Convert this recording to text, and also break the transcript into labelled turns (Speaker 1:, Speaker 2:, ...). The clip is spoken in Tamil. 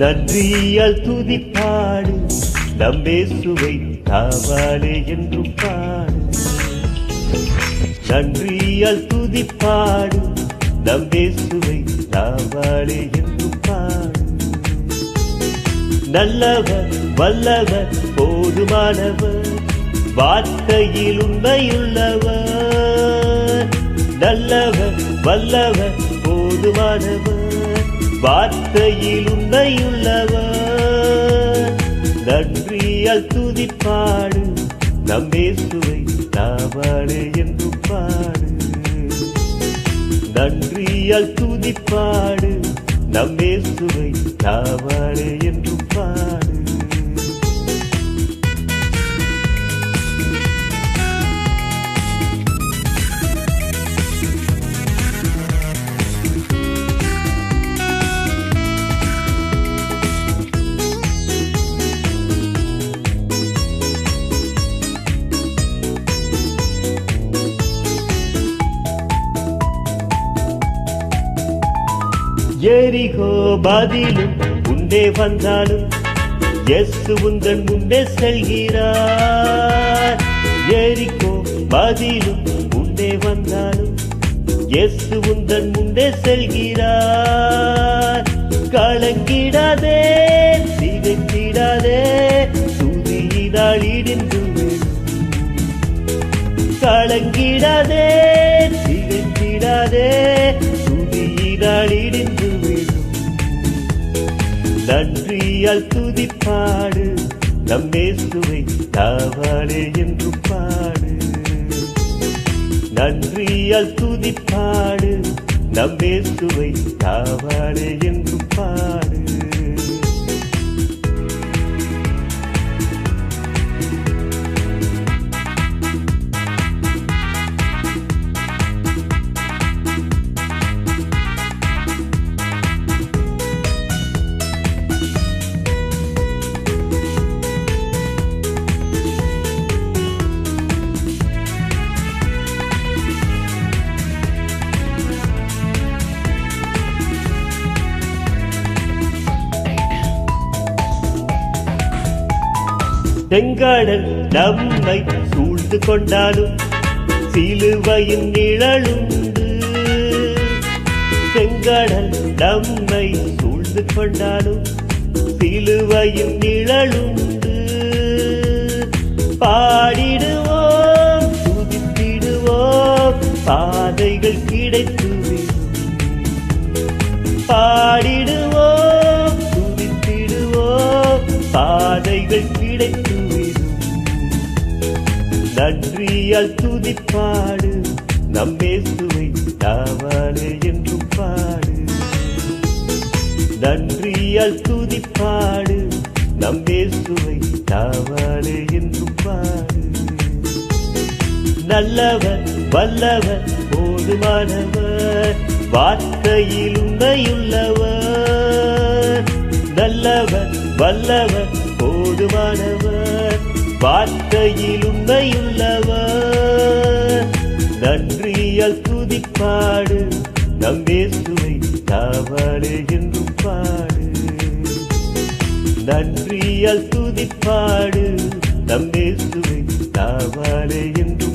Speaker 1: நன்றியால் துதிப்பாடு நம்மேசுவை காவாலே என்றும் பாடு. நன்றியால் துதிப்பாடு நம்மேசுவை காவாலே என்றும் பாடு. நல்லவர் வல்லவர் போதுமானவர் வார்த்தையில் உண்மையுள்ளவர். நல்லவர் வல்லவர் போதுமானவர் வார்த்தையில் உண்மையுள்ளவர். நன்றியால் துதிப்பாடு நம்மேசுவை நாவாடு என்றும் பாடு. நன்றியால் துதிப்பாடு நம்மேசுவை நாவாடு என்றும் பாடு. எரிகோ பதிலும் முன்னே வந்தாலும் இயேசு உந்தன் முன்னே செல்கிறார். எரிகோ பதிலும் முன்னே வந்தாலும் இயேசு உந்தன் முன்னே செல்கிறார். கலங்கிடாதே திகைத்திடாதே துதியினால் இடிந்து விழும். கலங்கிடாதே திகைத்திடாதே துதியினால் இடிந்து விழும். நன்றியால் துதிப்பாடு நம்மேசுவை நாவாலே என்றும் பாடு. நன்றியால் துதிப்பாடு நம்மேசுவை நாவாலே என்றும் பாடு. செங்கடல் நம்மை சூழ்ந்து கொண்டாலும் சிலுவையின் நிழலுண்டு. செங்கடல் நம்மை சூழ்ந்து கொண்டாலும் சிலுவையின் நிழலுண்டு. பாடிடுவோம் துதித்திடுவோம் பாதைகள் கிடைத்துவிடும். பாடிடுவோம் துதித்திடுவோம் பாதைகள் கிடைத்து. நன்றியால் துதிப்பாடு நம்மேசுவை நாவாலே என்றும் பாடு. நன்றியால் துதிப்பாடு நம்மேசுவை நாவாலே என்றும் பாடு. நல்லவர் வல்லவர் போதுமானவர் வார்த்தையில் உண்மையுள்ளவர். நல்லவர் வல்லவர் போதுமானவர் வார்த்தையில் உண்மையுள்ளவர். நன்றியால் துதிப்பாடு நம்மேசுவை நாவாலே என்றும் பாடு. நன்றியால் துதிப்பாடு நம்மேசுவை நாவாலே என்றும்